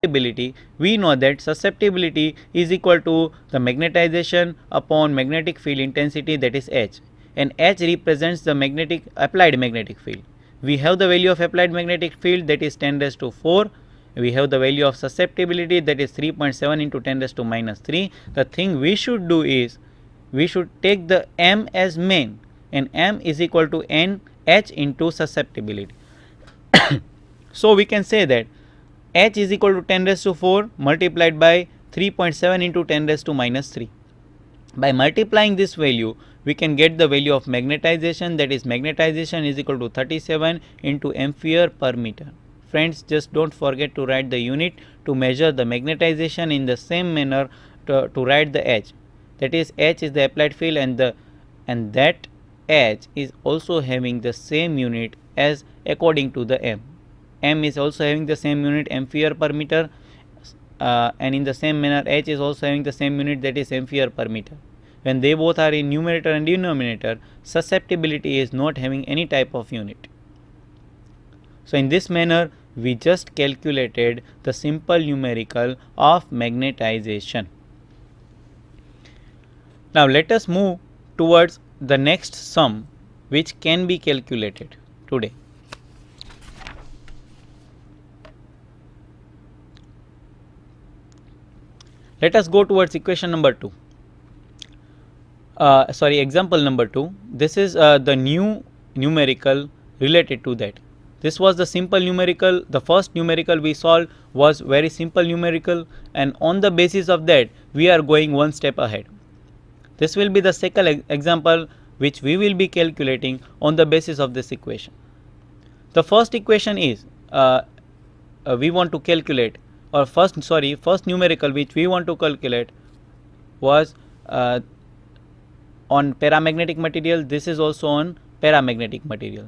susceptibility, we know that susceptibility is equal to the magnetization upon magnetic field intensity, that is H, and H represents the applied magnetic field. We have the value of applied magnetic field, that is 10 raised to 4. We have the value of susceptibility, that is 3.7 into 10 raised to minus 3. The thing we should do is we should take the M as main, and M is equal to NH into susceptibility. So we can say that H is equal to 10 raised to 4 multiplied by 3.7 into 10 raised to minus 3. By multiplying this value, we can get the value of magnetization, that is magnetization is equal to 37 into ampere per meter. Friends, just don't forget to write the unit to measure the magnetization in the same manner to write the H. That is, H is the applied field, and that H is also having the same unit as according to the M. M is also having the same unit, ampere per meter, and in the same manner H is also having the same unit, that is ampere per meter. When they both are in numerator and denominator, susceptibility is not having any type of unit. So in this manner we just calculated the simple numerical of magnetization. Now let us move towards the next sum which can be calculated today. Let us go towards equation number 2. Example number 2. This is the new numerical related to that. This was the simple numerical. The first numerical we solved was very simple numerical, and on the basis of that we are going one step ahead. This will be the second example which we will be calculating on the basis of this equation. The first equation is we want to calculate, or first numerical which we want to calculate was on paramagnetic material. This is also on paramagnetic material.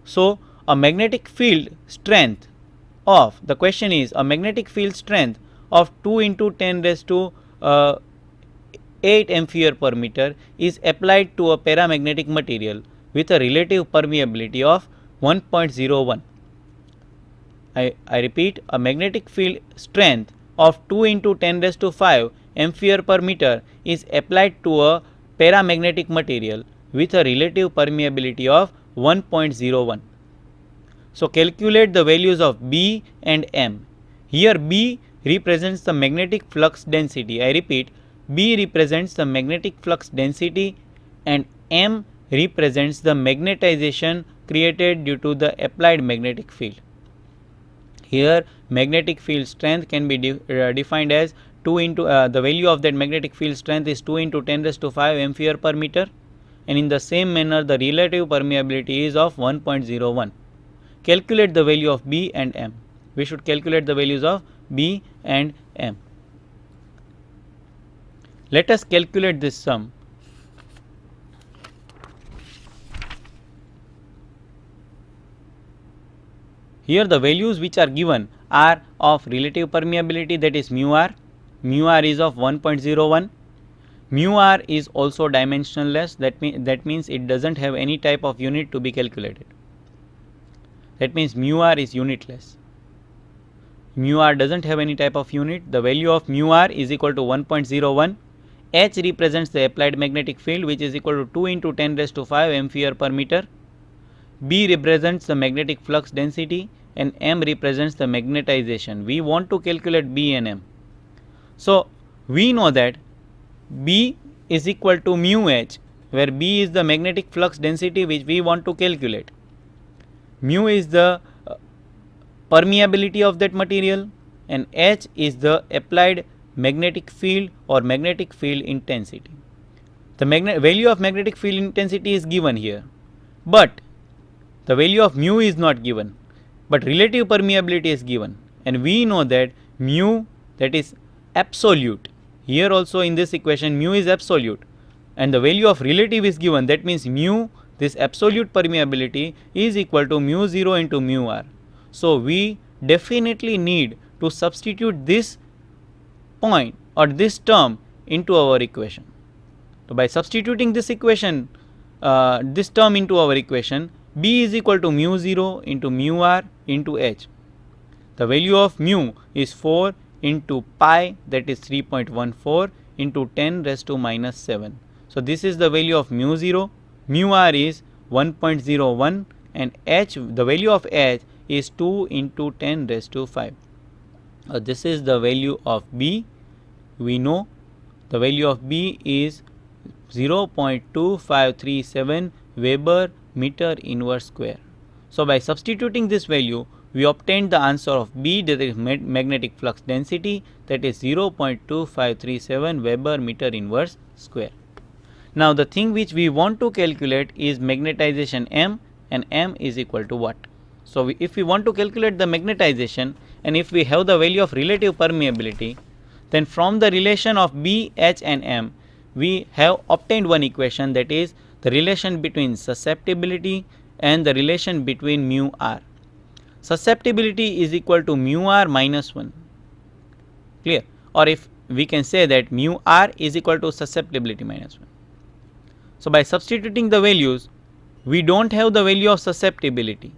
So a magnetic field strength of, the question is a magnetic field strength of 2 into 10 raised to 8 ampere per meter is applied to a paramagnetic material with a relative permeability of 1.01. I repeat, a magnetic field strength of 2 into 10 raised to 5 ampere per meter is applied to a paramagnetic material with a relative permeability of 1.01. So calculate the values of B and M. Here B represents the magnetic flux density. I repeat, B represents the magnetic flux density and M represents the magnetization created due to the applied magnetic field. Here magnetic field strength can be defined as 2 into the value of that magnetic field strength is 2 into 10 raised to 5 ampere per meter, and in the same manner the relative permeability is of 1.01. Calculate the value of B and M. We should calculate the values of B and M. Let us calculate this sum. Here the values which are given are of relative permeability, that is mu r. Mu r is of 1.01. Mu r is also dimensionless, that means it doesn't have any type of unit to be calculated. That means mu r is unitless. Mu r doesn't have any type of unit. The value of mu r is equal to 1.01. H represents the applied magnetic field, which is equal to 2 into 10 raised to 5 ampere per meter. B represents the magnetic flux density and M represents the magnetization. We want to calculate B and M. So we know that B is equal to mu H, where B is the magnetic flux density which we want to calculate. Mu is the permeability of that material, and H is the applied magnetic field or magnetic field intensity. The value of magnetic field intensity is given here, but the value of mu is not given, but relative permeability is given, and we know that mu, that is absolute. Here also in this equation mu is absolute and the value of relative is given. That means mu, this absolute permeability, is equal to mu 0 into mu r. So we definitely need to substitute this point or this term into our equation. So by substituting this equation, this term into our equation, B is equal to mu 0 into mu r into H. The value of mu is 4 into pi, that is 3.14 into 10 raised to minus 7. So this is the value of mu 0. Mu r is 1.01 and h, the value of h is 2 into 10 raised to 5. This is the value of b. We know the value of b is 0.2537 Weber meter inverse square. So by substituting this value, we obtained the answer of B, that is magnetic flux density, that is 0.2537 Weber meter inverse square. Now the thing which we want to calculate is magnetization M, and M is equal to what? So if we want to calculate the magnetization, and if we have the value of relative permeability, then from the relation of B, H and M, we have obtained one equation, that is the relation between susceptibility and the relation between mu r. Susceptibility is equal to mu r minus 1. Clear? Or if we can say that mu r is equal to susceptibility minus 1. So by substituting the values, we don't have the value of susceptibility,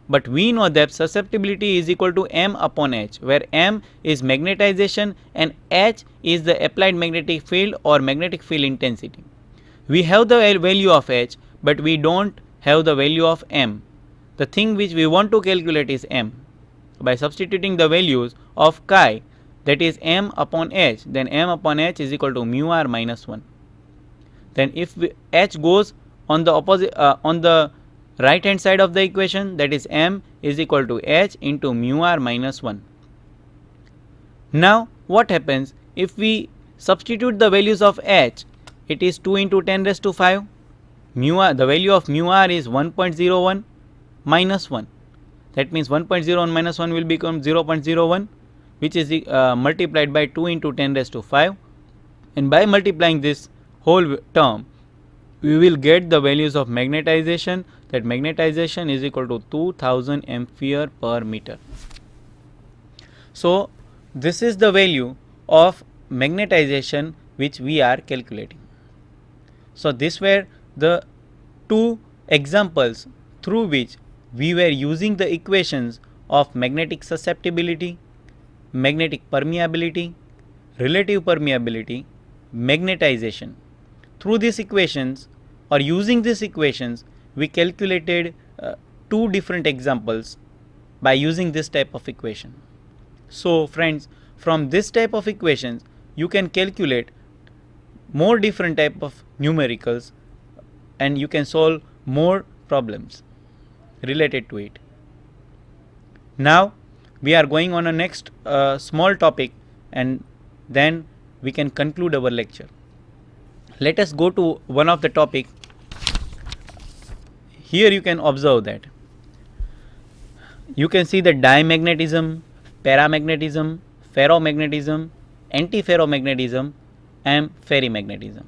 but we know that susceptibility is equal to m upon h, where m is magnetization and h is the applied magnetic field or magnetic field intensity. We have the value of h, but we don't have the value of m. The thing which we want to calculate is m. By substituting the values of chi, that is m upon h, then m upon h is equal to mu r minus 1. Then if h goes on the opposite on the right hand side of the equation, that is m is equal to h into mu r minus 1. Now what happens if we substitute the values of h? It is 2 into 10 raised to 5. Mu r, the value of mu r is 1.01 minus 1. That means 1.01 minus 1 will become 0.01, which is multiplied by 2 into 10 raised to 5. And by multiplying this whole term, we will get the values of magnetization. That magnetization is equal to 2000 ampere per meter. So this is the value of magnetization which we are calculating. So these were the two examples through which we were using the equations of magnetic susceptibility, magnetic permeability, relative permeability, magnetization. Through these equations, or using these equations, we calculated two different examples by using this type of equation. So friends, from this type of equations, you can calculate more different type of numericals, and you can solve more problems related to it. Now we are going on a next small topic, and then we can conclude our lecture. Let us go to one of the topic. Here you can observe that you can see the diamagnetism, paramagnetism, ferromagnetism, antiferromagnetism and ferrimagnetism.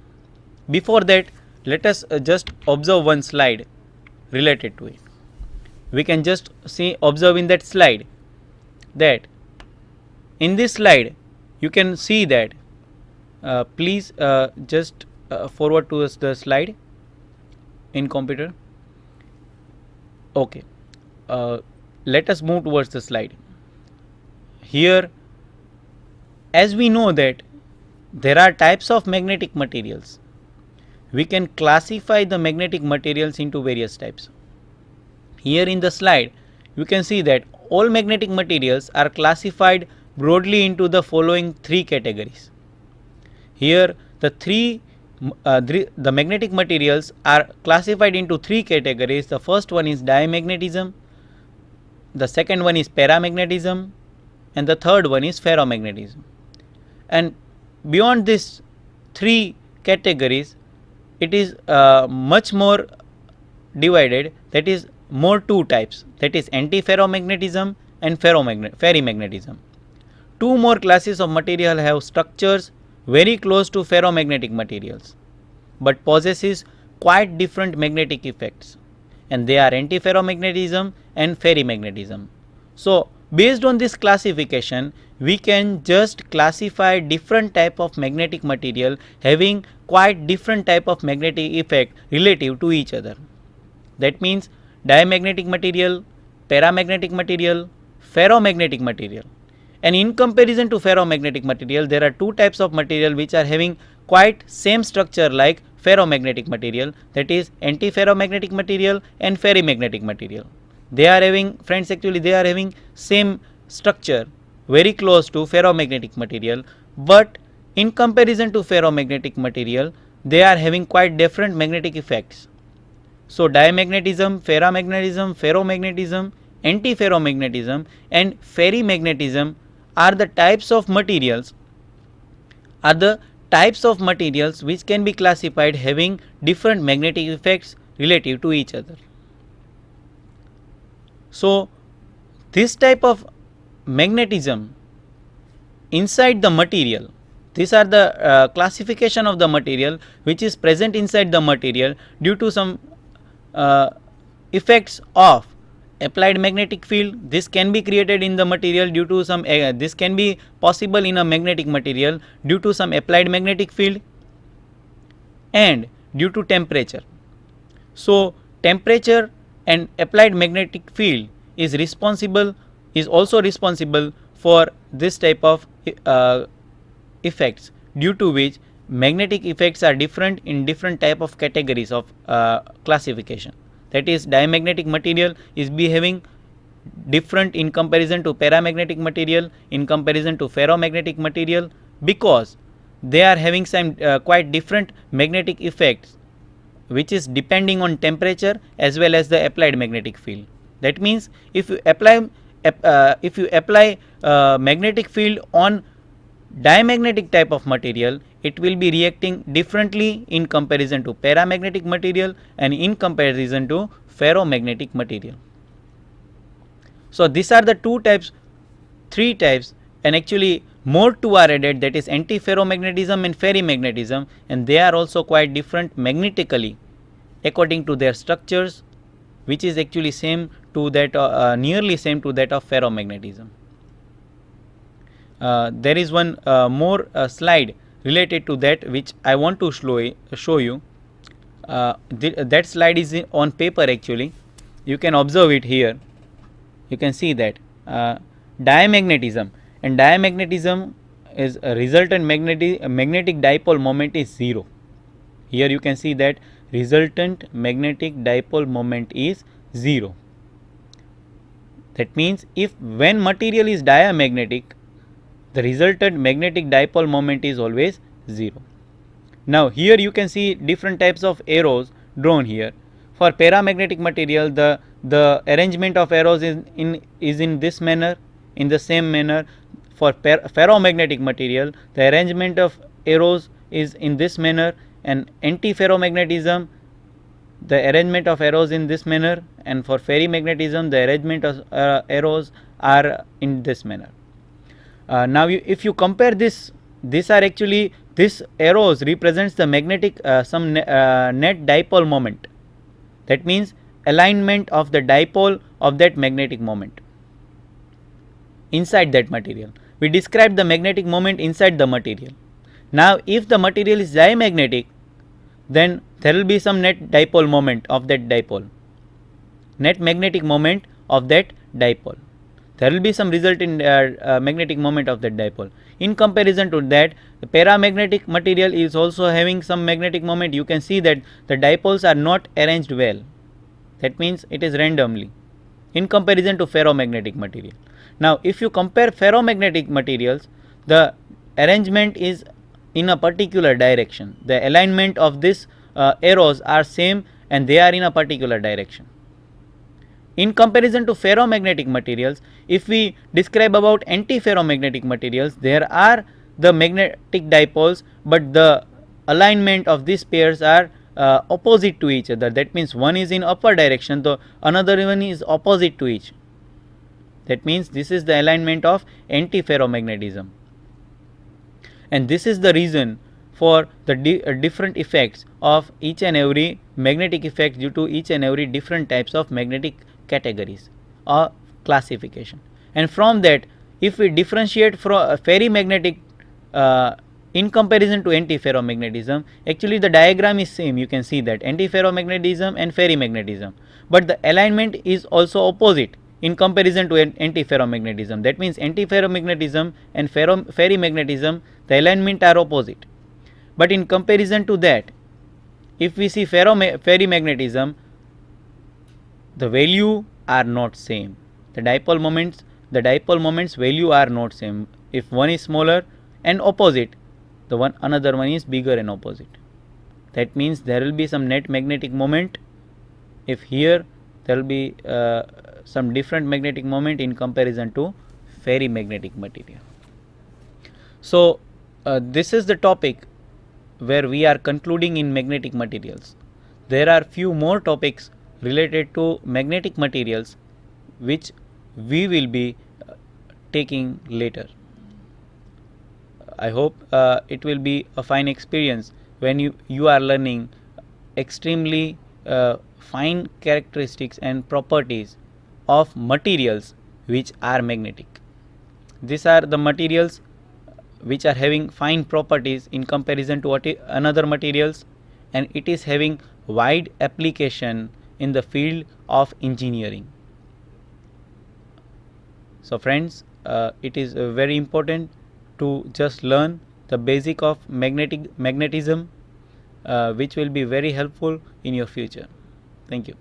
Before that, let us just observe one slide related to it. We can just observe in that slide that in this slide you can see that please just forward to us the slide in computer. Okay, let us move towards the slide. Here, as we know that there are types of magnetic materials, we can classify the magnetic materials into various types. Here in the slide, you can see that all magnetic materials are classified broadly into the following three categories. Here the magnetic materials are classified into three categories. The first one is diamagnetism, the second one is paramagnetism, and the third one is ferromagnetism. And beyond these three categories, it is much more divided, that is more two types, that is antiferromagnetism and ferrimagnetism. Two more classes of material have structures very close to ferromagnetic materials but possesses quite different magnetic effects, and they are antiferromagnetism and ferrimagnetism. So based on this classification, we can just classify different type of magnetic material having quite different type of magnetic effect relative to each other. That means diamagnetic material, paramagnetic material, ferromagnetic material. And in comparison to ferromagnetic material, there are two types of material which are having quite same structure like ferromagnetic material, that is antiferromagnetic material and ferrimagnetic material. They are having, friends, actually they are having same structure, very close to ferromagnetic material, but in comparison to ferromagnetic material, they are having quite different magnetic effects. So diamagnetism, ferramagnetism, ferromagnetism, antiferromagnetism and ferrimagnetism are the types of materials which can be classified having different magnetic effects relative to each other. So this type of magnetism inside the material, these are the classification of the material which is present inside the material due to some effects of applied magnetic field. This can be created in the material due to some this can be possible in a magnetic material due to some applied magnetic field and due to temperature. So temperature and applied magnetic field is also responsible for this type of effects, due to which magnetic effects are different in different type of categories of classification. That is, diamagnetic material is behaving different in comparison to paramagnetic material, in comparison to ferromagnetic material, because they are having some quite different magnetic effects which is depending on temperature as well as the applied magnetic field. That means if you apply magnetic field on diamagnetic type of material, it will be reacting differently in comparison to paramagnetic material and in comparison to ferromagnetic material. So these are the three types, and actually more two are added, that is antiferromagnetism and ferrimagnetism, and they are also quite different magnetically according to their structures, which is actually same to that nearly same to that of ferromagnetism. There is one more slide related to that which I want to show you. That slide is on paper actually. You can observe it here. You can see that diamagnetism, and diamagnetism is a resultant magnetic dipole moment is 0. Here you can see that resultant magnetic dipole moment is 0. That means when material is diamagnetic, the resultant magnetic dipole moment is always 0. Now here you can see different types of arrows drawn here. For paramagnetic material, the arrangement of arrows is in this manner, in the same manner. For ferromagnetic material, the arrangement of arrows is in this manner, and antiferromagnetism, the arrangement of arrows in this manner, and for ferrimagnetism, the arrangement of arrows are in this manner. Now if you compare these are actually, this arrows represents the magnetic some net dipole moment. That means alignment of the dipole of that magnetic moment inside that material. We describe the magnetic moment inside the material. Now if the material is diamagnetic, then there will be some net dipole moment of that dipole, net magnetic moment of that dipole. There will be some resultant magnetic moment of that dipole. In comparison to that, the paramagnetic material is also having some magnetic moment. You can see that the dipoles are not arranged well. That means it is randomly in comparison to ferromagnetic material. Now if you compare ferromagnetic materials, the arrangement is in a particular direction. The alignment of these arrows are same and they are in a particular direction. In comparison to ferromagnetic materials, if we describe about antiferromagnetic materials, there are the magnetic dipoles, but the alignment of these pairs are opposite to each other. That means one is in upper direction, the another one is opposite to each. That means this is the alignment of antiferromagnetism, and this is the reason for the different effects of each and every magnetic effect due to each and every different types of magnetic categories or classification. And from that, if we differentiate from ferrimagnetic in comparison to antiferromagnetism, actually the diagram is same. You can see that antiferromagnetism and ferrimagnetism, but the alignment is also opposite. in comparison to antiferromagnetism. That means antiferromagnetism and ferrimagnetism, the alignment are opposite. But in comparison to that, if we see ferrimagnetism, the value are not same. The dipole moments value are not same. If one is smaller and opposite, the another one is bigger and opposite. That means there will be some net magnetic moment. If here there will be some different magnetic moment in comparison to ferrimagnetic material. So this is the topic where we are concluding in magnetic materials. There are few more topics related to magnetic materials which we will be taking later. I hope it will be a fine experience when you are learning extremely fine characteristics and properties of materials which are magnetic. These are the materials which are having fine properties in comparison to another materials, and it is having wide application in the field of engineering. So friends, it is very important to just learn the basic of magnetism, which will be very helpful in your future. Thank you.